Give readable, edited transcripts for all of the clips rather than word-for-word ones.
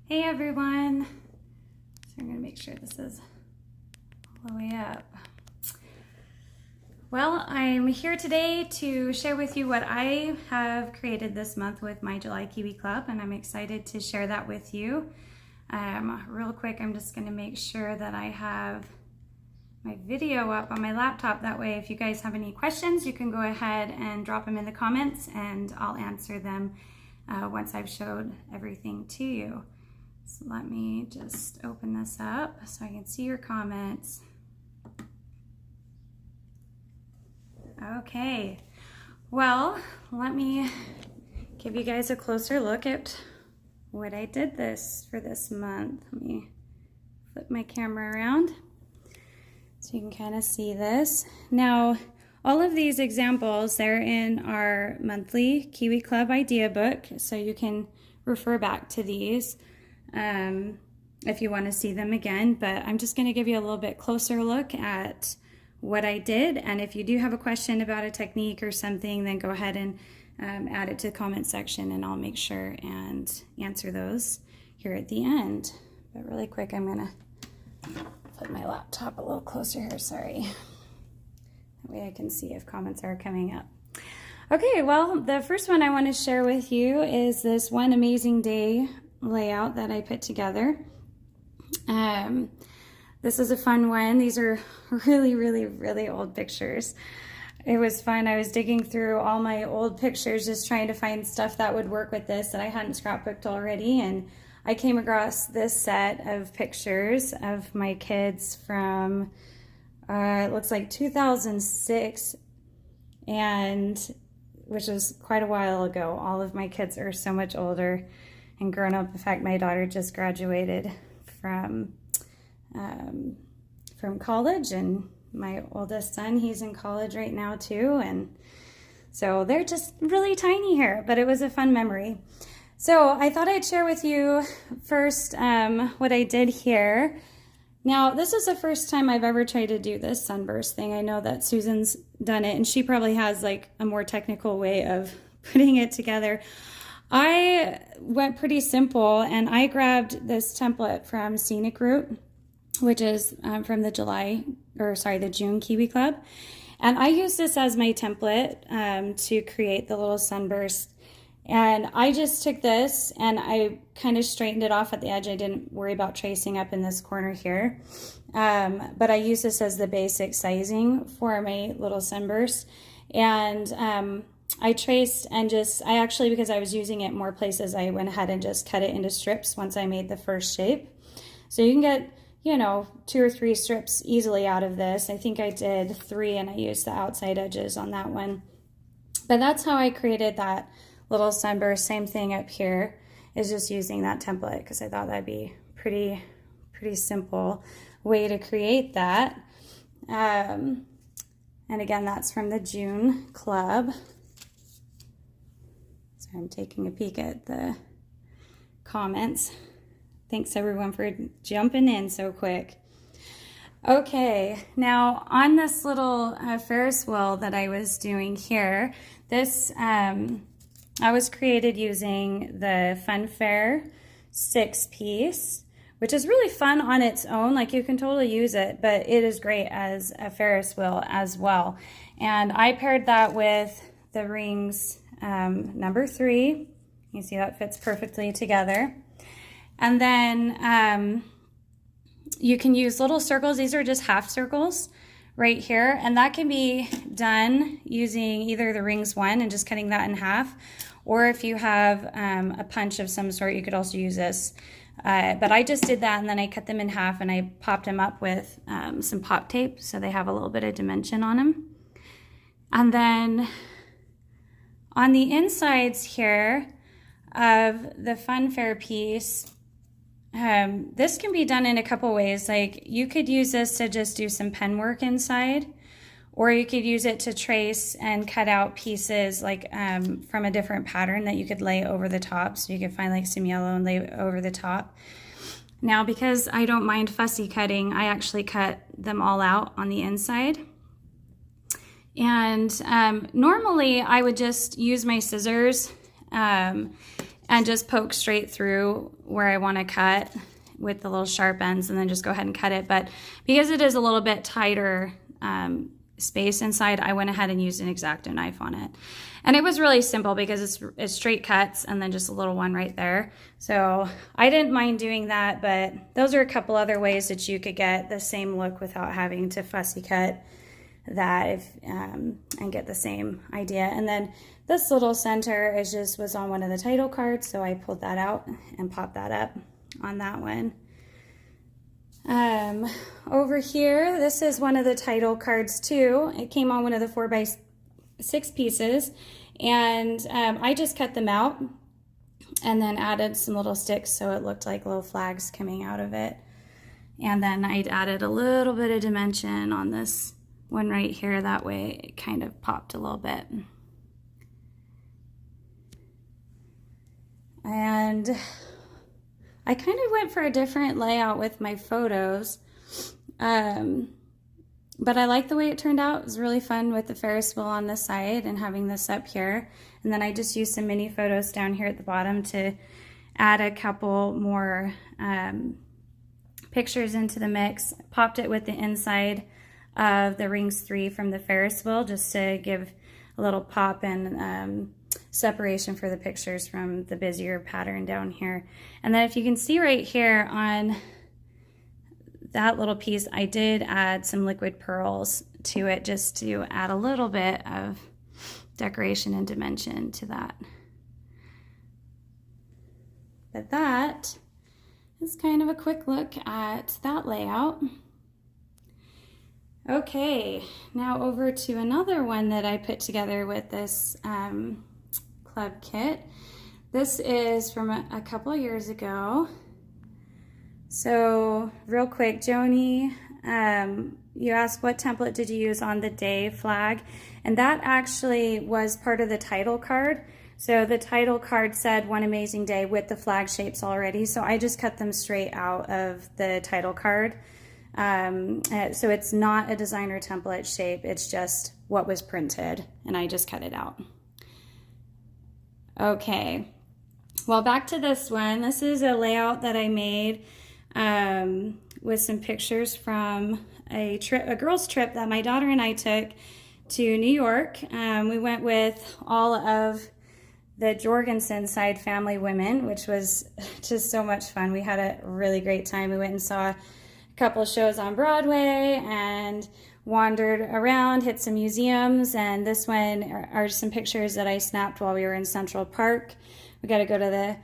Hey everyone. So I'm going to make sure this is all the way up. Well, I'm here today to share with you what I have created this month with my July Kiwi Club, and I'm excited to share that with you. Real quick, I'm just going to make sure that I have my video up on my laptop. That way, if you guys have any questions, you can go ahead and drop them in the comments and I'll answer them once I've showed everything to you. So let me just open this up so I can see your comments. Okay, well, let me give you guys a closer look at what I did for this month. Let me flip my camera around so you can kind of see this. Now, all of these examples, they're in our monthly Kiwi Club idea book, so you can refer back to these if you want to see them again, but I'm just going to give you a little bit closer look at what I did, and if you do have a question about a technique or something, then go ahead and add it to the comment section and I'll make sure and answer those here at the end. But really quick, I'm going to put my laptop a little closer here, sorry. That way I can see if comments are coming up. Okay, well, the first one I want to share with you is this one amazing day layout that I put together. This is a fun one. These are really old pictures. It was fun. I was digging through all my old pictures just trying to find stuff that would work with this that I hadn't scrapbooked already, and I came across this set of pictures of my kids from it looks like 2006, and which was quite a while ago. All of my kids are so much older and grown up. In fact, my daughter just graduated from college, and my oldest son, he's in college right now too, and so they're just really tiny here, but it was a fun memory. So I thought I'd share with you first what I did here. Now, this is the first time I've ever tried to do this sunburst thing. I know that Susan's done it, and she probably has like a more technical way of putting it together. I went pretty simple, and I grabbed this template from Scenic Route, which is from the June Kiwi Club. And I used this as my template to create the little sunburst. And I just took this and I kind of straightened it off at the edge. I didn't worry about tracing up in this corner here. But I used this as the basic sizing for my little sunburst. And I traced and I actually, because I was using it in more places, I went ahead and just cut it into strips once I made the first shape. So you can get, 2 or 3 strips easily out of this. I think I did 3 and I used the outside edges on that one. But that's how I created that little sunburst. Same thing up here is just using that template because I thought that'd be pretty simple way to create that. And again, that's from the June Club. So I'm taking a peek at the comments. Thanks everyone for jumping in so quick. Okay, now on this little Ferris wheel that I was doing here, this I was created using the Funfair 6-piece, which is really fun on its own. Like, you can totally use it, but it is great as a Ferris wheel as well. And I paired that with the rings number 3. You can see that fits perfectly together. And then you can use little circles. These are just half circles right here, and that can be done using either the rings 1 and just cutting that in half, or if you have a punch of some sort, you could also use this. But I just did that, and then I cut them in half and I popped them up with some pop tape so they have a little bit of dimension on them. And then on the insides here of the Funfair piece, this can be done in a couple ways. Like, you could use this to just do some pen work inside, or you could use it to trace and cut out pieces like from a different pattern that you could lay over the top. So you could find like some yellow and lay over the top. Now, because I don't mind fussy cutting, I actually cut them all out on the inside. And normally I would just use my scissors and just poke straight through where I want to cut with the little sharp ends, and then just go ahead and cut it. But because it is a little bit tighter space inside, I went ahead and used an X-Acto knife on it. And it was really simple because it's straight cuts and then just a little one right there. So I didn't mind doing that, but those are a couple other ways that you could get the same look without having to fussy cut that and get the same idea. And then this little center was on one of the title cards, so I pulled that out and popped that up on that one. Over here, this is one of the title cards too. It came on one of the 4x6 pieces, and I just cut them out and then added some little sticks so it looked like little flags coming out of it. And then I added a little bit of dimension on this one right here. That way it kind of popped a little bit. And I kind of went for a different layout with my photos, but I like the way it turned out. It was really fun with the Ferris wheel on the side and having this up here. And then I just used some mini photos down here at the bottom to add a couple more pictures into the mix. Popped it with the inside of the Rings 3 from the Ferris wheel just to give a little pop and separation for the pictures from the busier pattern down here. And then if you can see right here on that little piece, I did add some liquid pearls to it just to add a little bit of decoration and dimension to that. But that is kind of a quick look at that layout. Okay, now over to another one that I put together with this club kit. This is from a couple of years ago. So real quick, Joni, you asked what template did you use on the day flag, and that actually was part of the title card. So the title card said One Amazing Day with the flag shapes already, so I just cut them straight out of the title card. So it's not a designer template shape, it's just what was printed, and I just cut it out. Okay, well, back to this one. This is a layout that I made with some pictures from a girls' trip that my daughter and I took to New York. We went with all of the Jorgensen side family women, which was just so much fun. We had a really great time. We went and saw a couple of shows on Broadway and wandered around, hit some museums, and this one are some pictures that I snapped while we were in Central Park. We got to go to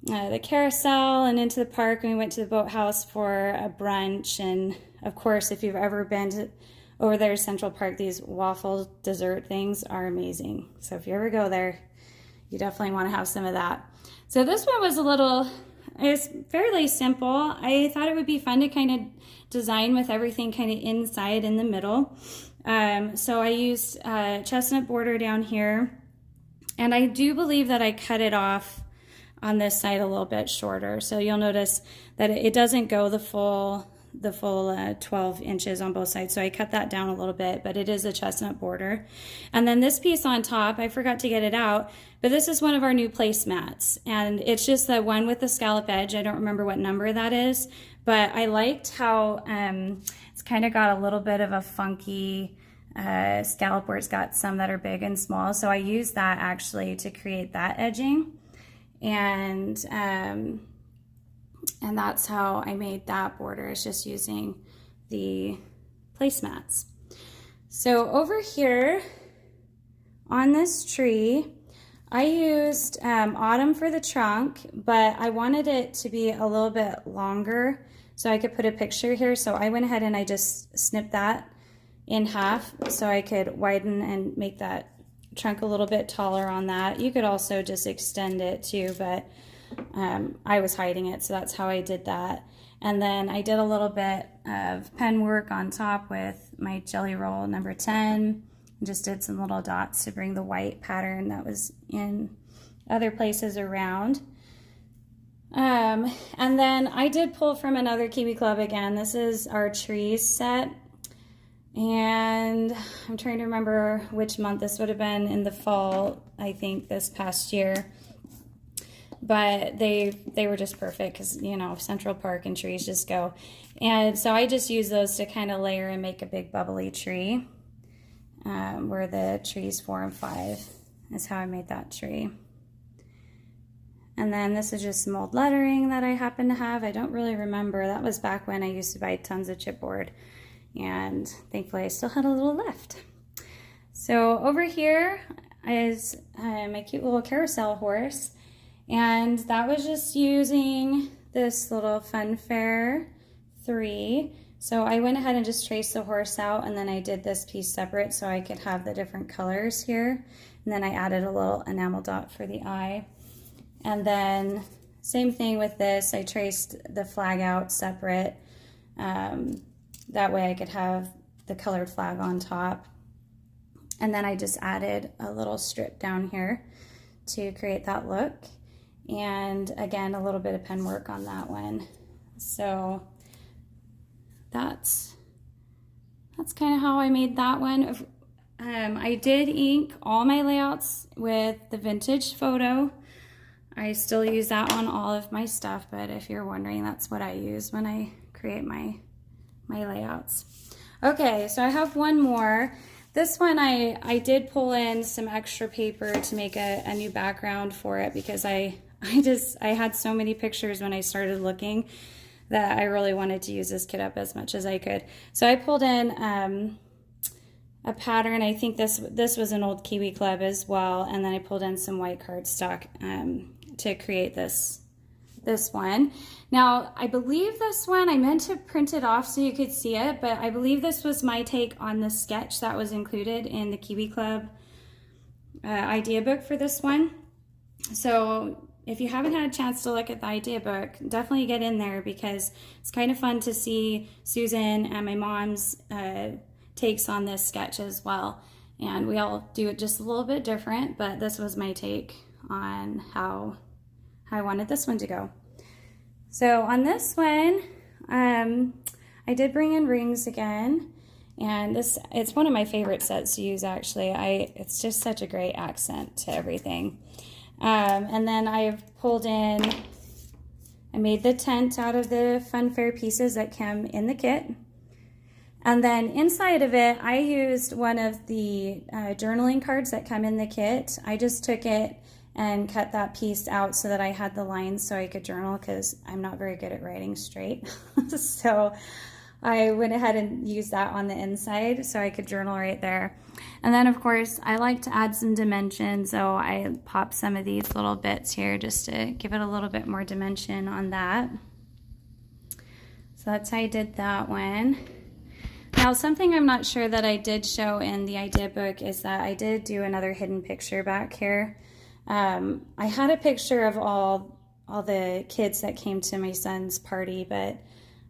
the carousel and into the park, and we went to the boathouse for a brunch. And of course, if you've ever been over there to Central Park, these waffle dessert things are amazing. So if you ever go there, you definitely want to have some of that. So this one was it's fairly simple. I thought it would be fun to kind of design with everything kind of inside in the middle. So I used chestnut border down here, and I do believe that I cut it off on this side a little bit shorter. So you'll notice that it doesn't go the full 12 inches on both sides. So I cut that down a little bit, but it is a chestnut border. And then this piece on top, I forgot to get it out, but this is one of our new placemats. And it's just the one with the scallop edge. I don't remember what number that is, but I liked how it's kind of got a little bit of a funky scallop where it's got some that are big and small. So I used that actually to create that edging. And that's how I made that border. It's just using the placemats. So over here on this tree, I used autumn for the trunk, but I wanted it to be a little bit longer so I could put a picture here. So I went ahead and I just snipped that in half so I could widen and make that trunk a little bit taller on that. You could also just extend it too, but I was hiding it, so that's how I did that. And then I did a little bit of pen work on top with my Jelly Roll number 10. Just did some little dots to bring the white pattern that was in other places around. And then I did pull from another Kiwi Club again. This is our trees set. And I'm trying to remember which month this would have been, in the fall, I think, this past year. but they were just perfect because, you know, Central Park and trees just go. And so I just use those to kind of layer and make a big bubbly tree, where the trees 4 and 5 is how I made that tree. And then this is just some old lettering that I happen to have. I don't really remember. That was back when I used to buy tons of chipboard, and thankfully I still had a little left. So over here is my cute little carousel horse, and that was just using this little Funfair 3. So I went ahead and just traced the horse out, and then I did this piece separate so I could have the different colors here. And then I added a little enamel dot for the eye. And then same thing with this, I traced the flag out separate. That way I could have the colored flag on top. And then I just added a little strip down here to create that look. And again, a little bit of pen work on that one. So that's kind of how I made that one. I did ink all my layouts with the vintage photo. I still use that on all of my stuff, but if you're wondering, that's what I use when I create my layouts. Okay, so I have one more. This one I did pull in some extra paper to make a new background for it, because I had so many pictures when I started looking that I really wanted to use this kit up as much as I could. So I pulled in a pattern. I think this was an old Kiwi Club as well, and then I pulled in some white cardstock to create this one. Now, I believe this one, I meant to print it off so you could see it, but I believe this was my take on the sketch that was included in the Kiwi Club idea book for this one. So if you haven't had a chance to look at the idea book, definitely get in there, because it's kind of fun to see Susan and my mom's takes on this sketch as well. And we all do it just a little bit different, but this was my take on how I wanted this one to go. So on this one, I did bring in rings again, and it's one of my favorite sets to use actually. It's just such a great accent to everything. And then I've pulled in, I made the tent out of the Funfair pieces that came in the kit. And then inside of it, I used one of the journaling cards that come in the kit. I just took it and cut that piece out so that I had the lines so I could journal, because I'm not very good at writing straight. So I went ahead and used that on the inside so I could journal right there. And then of course I like to add some dimension, so I popped some of these little bits here just to give it a little bit more dimension on that. So that's how I did that one. Now, something I'm not sure that I did show in the idea book is that I did do another hidden picture back here. I had a picture of all the kids that came to my son's party, but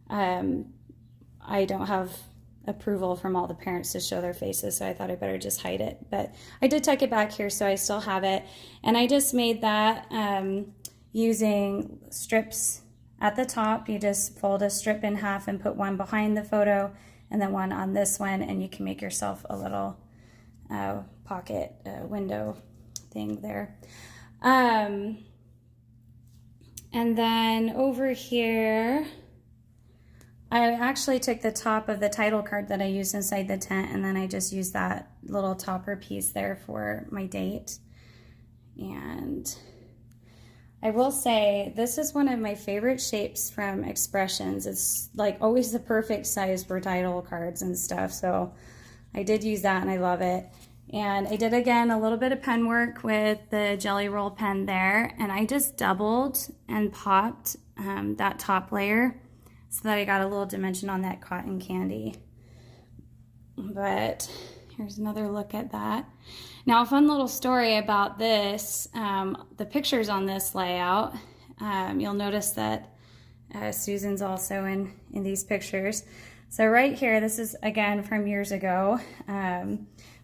I don't have approval from all the parents to show their faces, so I thought I better just hide it. But I did tuck it back here, so I still have it. And I just made that using strips at the top. You just fold a strip in half and put one behind the photo and then one on this one, and you can make yourself a little pocket window thing there. And then over here, I actually took the top of the title card that I used inside the tent, and then I just used that little topper piece there for my date. And I will say, this is one of my favorite shapes from Expressions. It's like always the perfect size for title cards and stuff, so I did use that and I love it. And I did, again, a little bit of pen work with the Jelly Roll pen there, and I just doubled and popped that top layer so that I got a little dimension on that cotton candy. But here's another look at that. Now, a fun little story about this, the pictures on this layout, you'll notice that Susan's also in these pictures. So right here, this is, again, from years ago.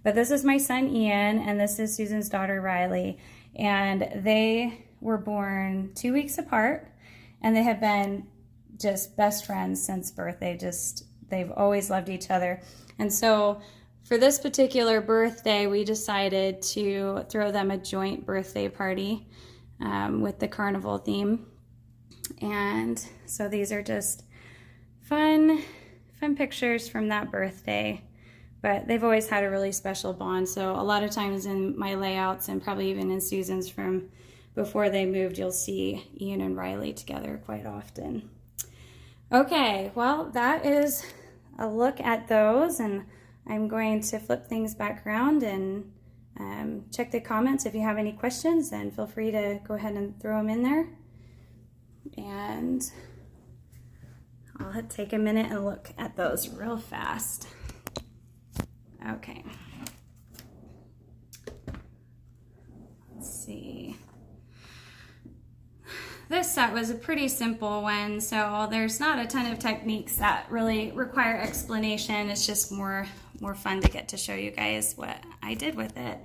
But this is my son Ian, and this is Susan's daughter Riley, and they were born 2 weeks apart, and they have been just best friends since birth. They've always loved each other. And so for this particular birthday, we decided to throw them a joint birthday party. with the carnival theme. And so these are just fun pictures from that birthday. But they've always had a really special bond. So a lot of times in my layouts, and probably even in Susan's from before they moved, you'll see Ian and Riley together quite often. Okay, well, that is a look at those, and I'm going to flip things back around and check the comments. If you have any questions, then feel free to go ahead and throw them in there. And I'll take a minute and look at those real fast. Okay. Let's see. This set was a pretty simple one, so there's not a ton of techniques that really require explanation. It's just more fun to get to show you guys what I did with it.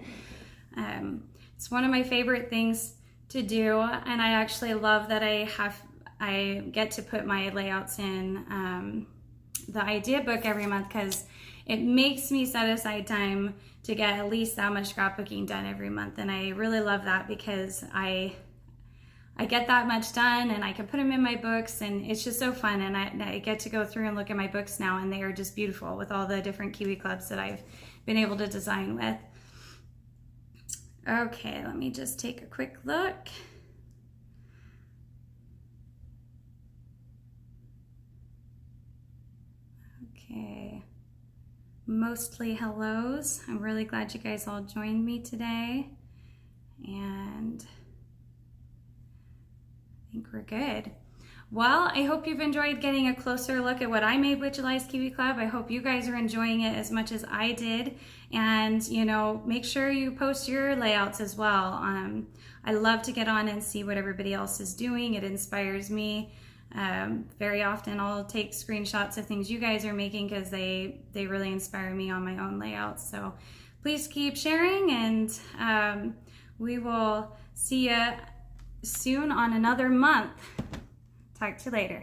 It's one of my favorite things to do, and I actually love that I get to put my layouts in the idea book every month, because it makes me set aside time to get at least that much scrapbooking done every month. And I really love that, because I get that much done and I can put them in my books, and it's just so fun. And I get to go through and look at my books now, and they are just beautiful with all the different Kiwi clubs that I've been able to design with. Okay, let me just take a quick look. Okay. Mostly hellos. I'm really glad you guys all joined me today, and I think we're good. Well, I hope you've enjoyed getting a closer look at what I made with July's Kiwi Club. I hope you guys are enjoying it as much as I did, and you know, make sure you post your layouts as well. I love to get on and see what everybody else is doing. It inspires me. Very often I'll take screenshots of things you guys are making, because they really inspire me on my own layouts. So please keep sharing, and we will see you soon on another month. Talk to you later.